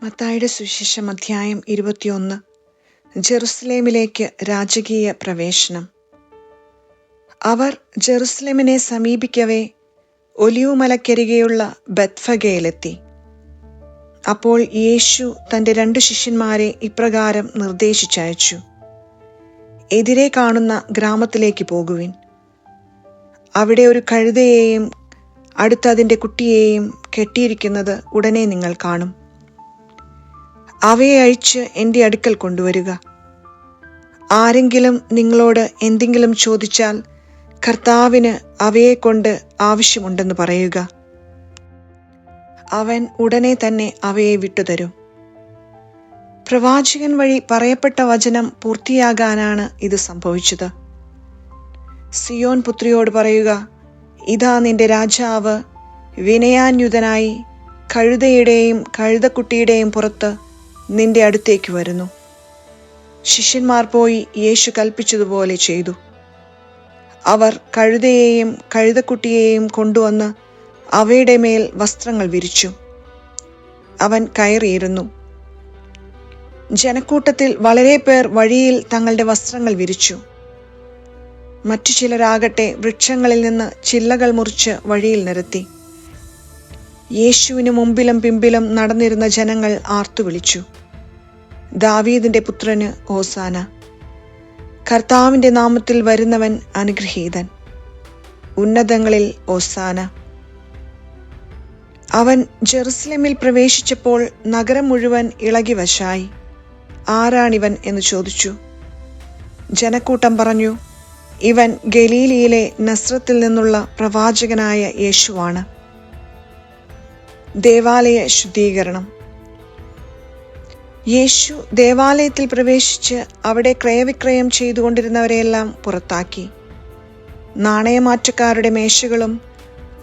മത്തായിയുടെ സുവിശേഷം അധ്യായം 21. ജെറുസലേമിലേക്ക് രാജകീയ പ്രവേശനം. അവർ ജെറുസലേമിനെ സമീപിക്കവേ ഒലിവുമലക്കരികെയുള്ള ബെത്ഫഗയിലെത്തി. അപ്പോൾ യേശു തൻ്റെ 2 ശിഷ്യന്മാരെ ഇപ്രകാരം നിർദ്ദേശിച്ചയച്ചു: എതിരെ കാണുന്ന ഗ്രാമത്തിലേക്ക് പോകുവിൻ. അവിടെ ഒരു കഴുതയെയും അടുത്ത് അതിൻ്റെ കുട്ടിയെയും കെട്ടിയിരിക്കുന്നത് ഉടനെ നിങ്ങൾ കാണും. അവയെ അഴിച്ച് എൻ്റെ അടുക്കൽ കൊണ്ടുവരിക. ആരെങ്കിലും നിങ്ങളോട് എന്തെങ്കിലും ചോദിച്ചാൽ കർത്താവിന് അവയെക്കൊണ്ട് ആവശ്യമുണ്ടെന്ന് പറയുക. അവൻ ഉടനെ തന്നെ അവയെ വിട്ടുതരും. പ്രവാചകൻ വഴി പറയപ്പെട്ട വചനം പൂർത്തിയാകാനാണ് ഇത് സംഭവിച്ചത്. സിയോൻ പുത്രിയോട് പറയുക, ഇതാ നിന്റെ രാജാവ് വിനയാന്യുതനായി കഴുതയുടെയും കഴുതക്കുട്ടിയുടെയും പുറത്ത് നിന്റെ അടുത്തേക്ക് വരുന്നു. ശിഷ്യന്മാർ പോയി യേശു കൽപ്പിച്ചതുപോലെ ചെയ്തു. അവർ കഴുതയെയും കഴുതക്കുട്ടിയെയും കൊണ്ടുവന്ന് അവയുടെ മേൽ വസ്ത്രങ്ങൾ വിരിച്ചു. അവൻ കയറിയിരുന്നു. ജനക്കൂട്ടത്തിൽ വളരെ പേർ വഴിയിൽ തങ്ങളുടെ വസ്ത്രങ്ങൾ വിരിച്ചു. മറ്റു ചിലരാകട്ടെ വൃക്ഷങ്ങളിൽ നിന്ന് ചില്ലകൾ മുറിച്ച് വഴിയിൽ നിരത്തി. യേശുവിന് മുമ്പിലും പിമ്പിലും നടന്നിരുന്ന ജനങ്ങൾ ആർത്തുവിളിച്ചു: ദാവീദിന്റെ പുത്രന് ഹോസാന! കർത്താവിന്റെ നാമത്തിൽ വരുന്നവൻ അനുഗ്രഹീതൻ! ഉന്നതങ്ങളിൽ ഹോസാന! അവൻ ജെറുസലേമിൽ പ്രവേശിച്ചപ്പോൾ നഗരം മുഴുവൻ ഇളകി വശായി. ആരാണിവൻ എന്ന് ചോദിച്ചു. ജനക്കൂട്ടം പറഞ്ഞു, ഇവൻ ഗലീലയിലെ നസ്രത്തിൽ നിന്നുള്ള പ്രവാചകനായ യേശുവാണ്. ദേവാലയ ശുദ്ധീകരണം. യേശു ദേവാലയത്തിൽ പ്രവേശിച്ച് അവിടെ ക്രയവിക്രയം ചെയ്തുകൊണ്ടിരുന്നവരെയെല്ലാം പുറത്താക്കി. നാണയമാറ്റക്കാരുടെ മേശകളും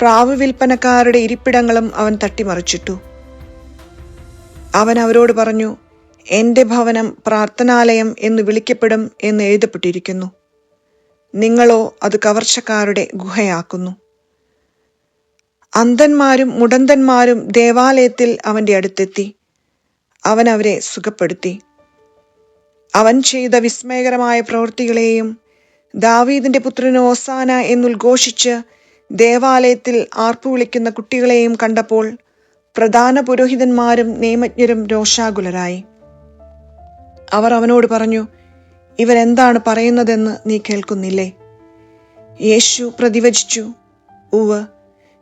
പ്രാവ് വിൽപ്പനക്കാരുടെ ഇരിപ്പിടങ്ങളും അവൻ തട്ടിമറിച്ചിട്ടു. അവൻ അവരോട് പറഞ്ഞു, എൻ്റെ ഭവനം പ്രാർത്ഥനാലയം എന്ന് വിളിക്കപ്പെടും എന്ന് എഴുതപ്പെട്ടിരിക്കുന്നു. നിങ്ങളോ അത് കവർച്ചക്കാരുടെ ഗുഹയാക്കുന്നു. അന്ധന്മാരും മുടന്തന്മാരും ദേവാലയത്തിൽ അവൻ്റെ അടുത്തെത്തി. അവൻ അവരെ സുഖപ്പെടുത്തി. അവൻ ചെയ്ത വിസ്മയകരമായ പ്രവൃത്തികളെയും ദാവീദിന്റെ പുത്രന് ഹോസാന എന്നുദ്ഘോഷിച്ച് ദേവാലയത്തിൽ ആർപ്പുവിളിക്കുന്ന കുട്ടികളെയും കണ്ടപ്പോൾ പ്രധാന പുരോഹിതന്മാരും നിയമജ്ഞരും രോഷാകുലരായി. അവർ അവനോട് പറഞ്ഞു, ഇവരെന്താണ് പറയുന്നതെന്ന് നീ കേൾക്കുന്നില്ലേ? യേശു പ്രതിവചിച്ചു, ഉവ്വ്,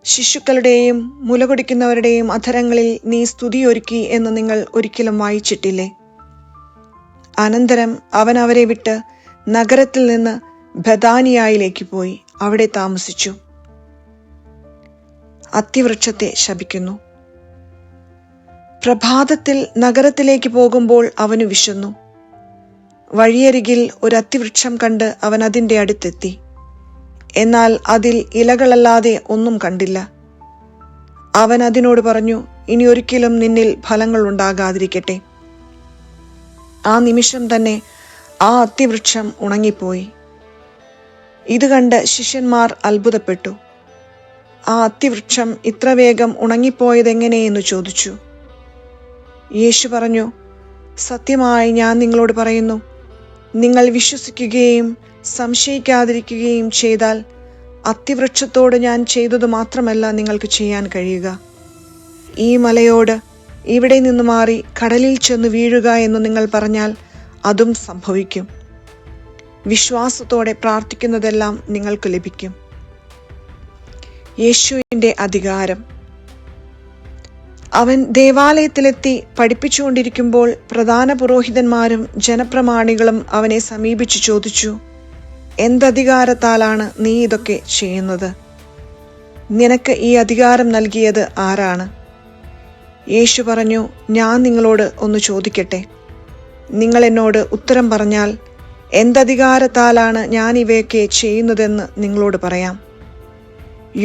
ശിശുക്കളുടെയും മുലകുടിക്കുന്നവരുടെയും അധരങ്ങളിൽ നീ സ്തുതിയൊരുക്കി എന്ന് നിങ്ങൾ ഒരിക്കലും വായിച്ചിട്ടില്ലേ? അനന്തരം അവൻ അവരെ വിട്ട് നഗരത്തിൽ നിന്ന് ബഥാനിയായിലേക്ക് പോയി അവിടെ താമസിച്ചു. അത്തിവൃക്ഷത്തെ ശപിക്കുന്നു. പ്രഭാതത്തിൽ നഗരത്തിലേക്ക് പോകുമ്പോൾ അവന് വിശന്നു. വഴിയരികിൽ ഒരു അത്തിവൃക്ഷം കണ്ട് അവൻ അതിൻ്റെ അടുത്തെത്തി. എന്നാൽ അതിൽ ഇലകളല്ലാതെ ഒന്നും കണ്ടില്ല. അവൻ അതിനോട് പറഞ്ഞു, ഇനി ഒരിക്കലും നിന്നിൽ ഫലങ്ങൾ ഉണ്ടാകാതിരിക്കട്ടെ. ആ നിമിഷം തന്നെ ആ അത്തിവൃക്ഷം ഉണങ്ങിപ്പോയി. ഇത് കണ്ട് ശിഷ്യന്മാർ അത്ഭുതപ്പെട്ടു. ആ അത്തിവൃക്ഷം ഇത്ര വേഗം ഉണങ്ങിപ്പോയതെങ്ങനെയെന്ന് ചോദിച്ചു. യേശു പറഞ്ഞു, സത്യമായി ഞാൻ നിങ്ങളോട് പറയുന്നു, നിങ്ങൾ വിശ്വസിക്കുകയും സംശയിക്കാതിരിക്കുകയും ചെയ്താൽ അത്തിവൃക്ഷത്തോട് ഞാൻ ചെയ്തത് മാത്രമല്ല നിങ്ങൾക്ക് ചെയ്യാൻ കഴിയുക. ഈ മലയോട് ഇവിടെ നിന്ന് മാറി കടലിൽ ചെന്ന് വീഴുക എന്ന് നിങ്ങൾ പറഞ്ഞാൽ അതും സംഭവിക്കും. വിശ്വാസത്തോടെ പ്രാർത്ഥിക്കുന്നതെല്ലാം നിങ്ങൾക്ക് ലഭിക്കും. യേശുവിൻ്റെ അധികാരം. അവൻ ദേവാലയത്തിലെത്തി പഠിപ്പിച്ചുകൊണ്ടിരിക്കുമ്പോൾ പ്രധാന പുരോഹിതന്മാരും ജനപ്രമാണികളും അവനെ സമീപിച്ചു ചോദിച്ചു, എന്തധികാരത്താലാണ് നീ ഇതൊക്കെ ചെയ്യുന്നത്? നിനക്ക് ഈ അധികാരം നൽകിയത് ആരാണ്? യേശു പറഞ്ഞു, ഞാൻ നിങ്ങളോട് ഒന്ന് ചോദിക്കട്ടെ. നിങ്ങൾ എന്നോട് ഉത്തരം പറഞ്ഞാൽ എന്തധികാരത്താലാണ് ഞാൻ ഇവയൊക്കെ ചെയ്യുന്നതെന്ന് നിങ്ങളോട് പറയാം.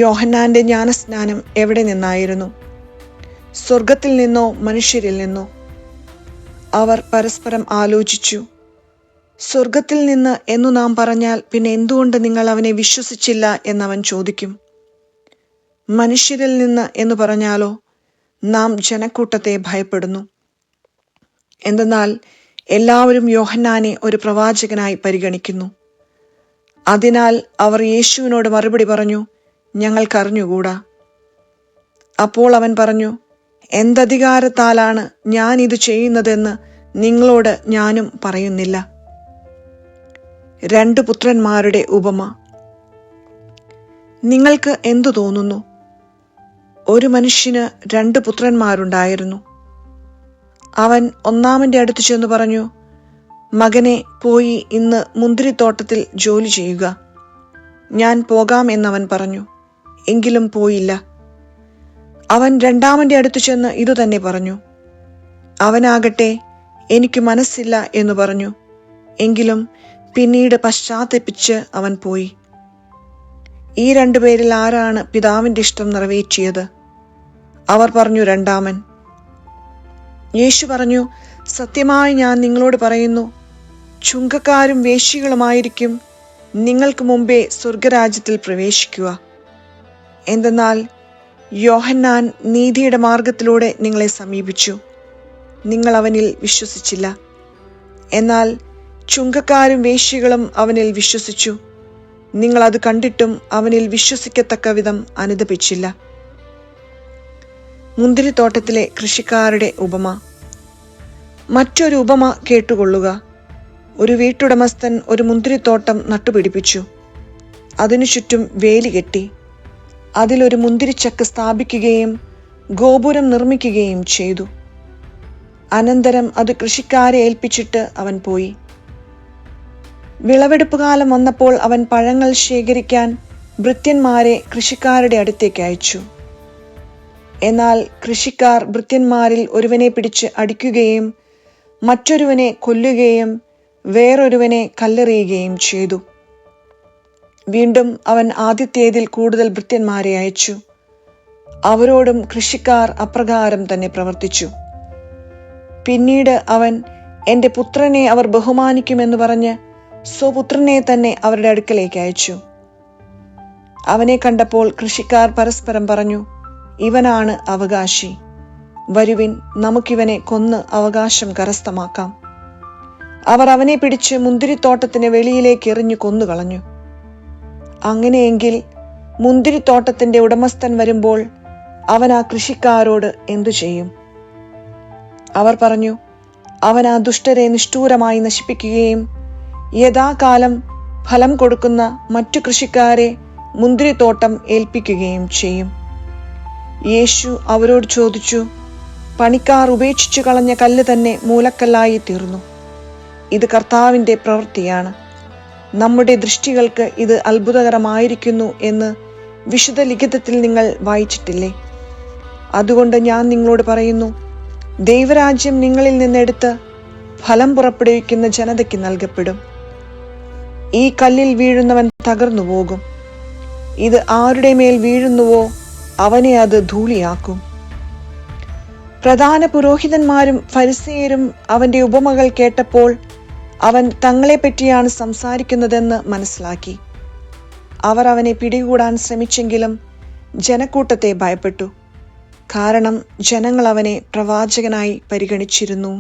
യോഹന്നാന്റെ ജ്ഞാനസ്നാനം എവിടെ നിന്നായിരുന്നു? സ്വർഗത്തിൽ നിന്നോ മനുഷ്യരിൽ നിന്നോ? അവർ പരസ്പരം ആലോചിച്ചു. സ്വർഗത്തിൽ നിന്ന് എന്നു നാം പറഞ്ഞാൽ പിന്നെ എന്തുകൊണ്ട് നിങ്ങൾ അവനെ വിശ്വസിച്ചില്ല എന്നവൻ ചോദിക്കും. മനുഷ്യരിൽ നിന്ന് എന്ന് പറഞ്ഞാലോ നാം ജനക്കൂട്ടത്തെ ഭയപ്പെടുന്നു, എന്തെന്നാൽ എല്ലാവരും യോഹന്നാനെ ഒരു പ്രവാചകനായി പരിഗണിക്കുന്നു. അതിനാൽ അവർ യേശുവിനോട് മറുപടി പറഞ്ഞു, ഞങ്ങൾക്കറിഞ്ഞുകൂടാ. അപ്പോൾ അവൻ പറഞ്ഞു, എന്തധികാരത്താലാണ് ഞാൻ ഇത് ചെയ്യുന്നതെന്ന് നിങ്ങളോട് ഞാനും പറയുന്നില്ല. 2 പുത്രന്മാരുടെ ഉപമ. നിങ്ങൾക്ക് എന്തു തോന്നുന്നു? ഒരു മനുഷ്യന് 2 പുത്രന്മാരുണ്ടായിരുന്നു. അവൻ ഒന്നാമന്റെ അടുത്ത് ചെന്ന് പറഞ്ഞു, മകനെ, പോയി ഇന്ന് മുന്തിരിത്തോട്ടത്തിൽ ജോലി ചെയ്യുക. ഞാൻ പോകാം എന്നവൻ പറഞ്ഞു. എങ്കിലും പോയില്ല. അവൻ രണ്ടാമന്റെ അടുത്ത് ചെന്ന് ഇതുതന്നെ പറഞ്ഞു. അവനാകട്ടെ, എനിക്ക് മനസ്സില്ല എന്ന് പറഞ്ഞു. എങ്കിലും പിന്നീട് പശ്ചാത്തപിച്ച് അവൻ പോയി. ഈ 2 പേരിൽ ആരാണ് പിതാവിന്റെ ഇഷ്ടം നിറവേറ്റിയത്? അവർ പറഞ്ഞു, രണ്ടാമൻ. യേശു പറഞ്ഞു, സത്യമായി ഞാൻ നിങ്ങളോട് പറയുന്നു, ചുങ്കക്കാരും വേശ്യകളുമായിരിക്കും നിങ്ങൾക്ക് മുമ്പേ സ്വർഗരാജ്യത്തിൽ പ്രവേശിക്കുക. എന്തെന്നാൽ യോഹന്നാൻ നീതിയുടെ മാർഗത്തിലൂടെ നിങ്ങളെ സമീപിച്ചു, നിങ്ങൾ അവനിൽ വിശ്വസിച്ചില്ല. എന്നാൽ ചുങ്കക്കാരും വേശ്യകളും അവനിൽ വിശ്വസിച്ചു, നിങ്ങൾ അത് കണ്ടിട്ടും അവനിൽ വിശ്വസിക്കത്തക്ക വിധം അനുദപിച്ചില്ല. മുന്തിരിത്തോട്ടത്തിലെ കൃഷിക്കാരുടെ ഉപമ. മറ്റൊരു ഉപമ കേട്ടുകൊള്ളുക. ഒരു വീട്ടുടമസ്ഥൻ ഒരു മുന്തിരിത്തോട്ടം നട്ടുപിടിപ്പിച്ചു. അതിനു ചുറ്റും വേലി കെട്ടി. അതിലൊരു മുന്തിരിച്ചക്ക് സ്ഥാപിക്കുകയും ഗോപുരം നിർമ്മിക്കുകയും ചെയ്തു. അനന്തരം അത് കൃഷിക്കാരെ ഏൽപ്പിച്ചിട്ട് അവൻ പോയി. വിളവെടുപ്പ് കാലം വന്നപ്പോൾ അവൻ പഴങ്ങൾ ശേഖരിക്കാൻ ഭൃത്യന്മാരെ കൃഷിക്കാരുടെ അടുത്തേക്ക് അയച്ചു. എന്നാൽ കൃഷിക്കാർ ഭൃത്യന്മാരിൽ ഒരുവനെ പിടിച്ച് അടിക്കുകയും മറ്റൊരുവനെ കൊല്ലുകയും വേറൊരുവനെ കല്ലെറിയുകയും ചെയ്തു. വീണ്ടും അവൻ ആദ്യത്തേതിൽ കൂടുതൽ ഭൃത്യന്മാരെ അയച്ചു. അവരോടും കൃഷിക്കാർ അപ്രകാരം തന്നെ പ്രവർത്തിച്ചു. പിന്നീട് അവൻ, എന്റെ പുത്രനെ അവർ ബഹുമാനിക്കുമെന്ന് പറഞ്ഞ് സ്വപുത്രനെ തന്നെ അവരുടെ അടുക്കലേക്ക് അയച്ചു. അവനെ കണ്ടപ്പോൾ കൃഷിക്കാർ പരസ്പരം പറഞ്ഞു, ഇവനാണ് അവകാശി. വരുവിൻ, നമുക്കിവനെ കൊന്ന് അവകാശം കരസ്ഥമാക്കാം. അവർ അവനെ പിടിച്ച് മുന്തിരിത്തോട്ടത്തിന് വെളിയിലേക്ക് എറിഞ്ഞു കൊന്നുകളഞ്ഞു. അങ്ങനെയെങ്കിൽ മുന്തിരിത്തോട്ടത്തിന്റെ ഉടമസ്ഥൻ വരുമ്പോൾ അവൻ ആ കൃഷിക്കാരോട് എന്തു ചെയ്യും? അവർ പറഞ്ഞു, അവൻ ആ ദുഷ്ടരെ നിഷ്ഠൂരമായി നശിപ്പിക്കുകയും യഥാകാലം ഫലം കൊടുക്കുന്ന മറ്റു കൃഷിക്കാരെ മുന്തിരിത്തോട്ടം ഏൽപ്പിക്കുകയും ചെയ്യും. യേശു അവരോട് ചോദിച്ചു, പണിക്കാർ ഉപേക്ഷിച്ചു കളഞ്ഞ കല്ല് തന്നെ മൂലക്കല്ലായി തീർന്നു. ഇത് കർത്താവിന്റെ പ്രവൃത്തിയാണ്. നമ്മുടെ ദൃഷ്ടികൾക്ക് ഇത് അത്ഭുതകരമായിരിക്കുന്നു എന്ന് വിശുദ്ധ ലിഖിതത്തിൽ നിങ്ങൾ വായിച്ചിട്ടില്ലേ? അതുകൊണ്ട് ഞാൻ നിങ്ങളോട് പറയുന്നു, ദൈവരാജ്യം നിങ്ങളിൽ നിന്നെടുത്ത് ഫലം പുറപ്പെടുവിക്കുന്ന ജനതയ്ക്ക് നൽകപ്പെടും. ഈ കല്ലിൽ വീഴുന്നവൻ തകർന്നു പോകും. ഇത് ആരുടെ മേൽ വീഴുന്നുവോ അവനെ അത് ധൂളിയാക്കും. പ്രധാന പുരോഹിതന്മാരും ഫരിസേയരും അവന്റെ ഉപമകൾ കേട്ടപ്പോൾ അവൻ തങ്ങളെപ്പറ്റിയാണ് സംസാരിക്കുന്നതെന്ന് മനസ്സിലാക്കി. അവർ അവനെ പിടികൂടാൻ ശ്രമിച്ചെങ്കിലും ജനക്കൂട്ടത്തെ ഭയപ്പെട്ടു. കാരണം ജനങ്ങൾ അവനെ പ്രവാചകനായി പരിഗണിച്ചിരുന്നു.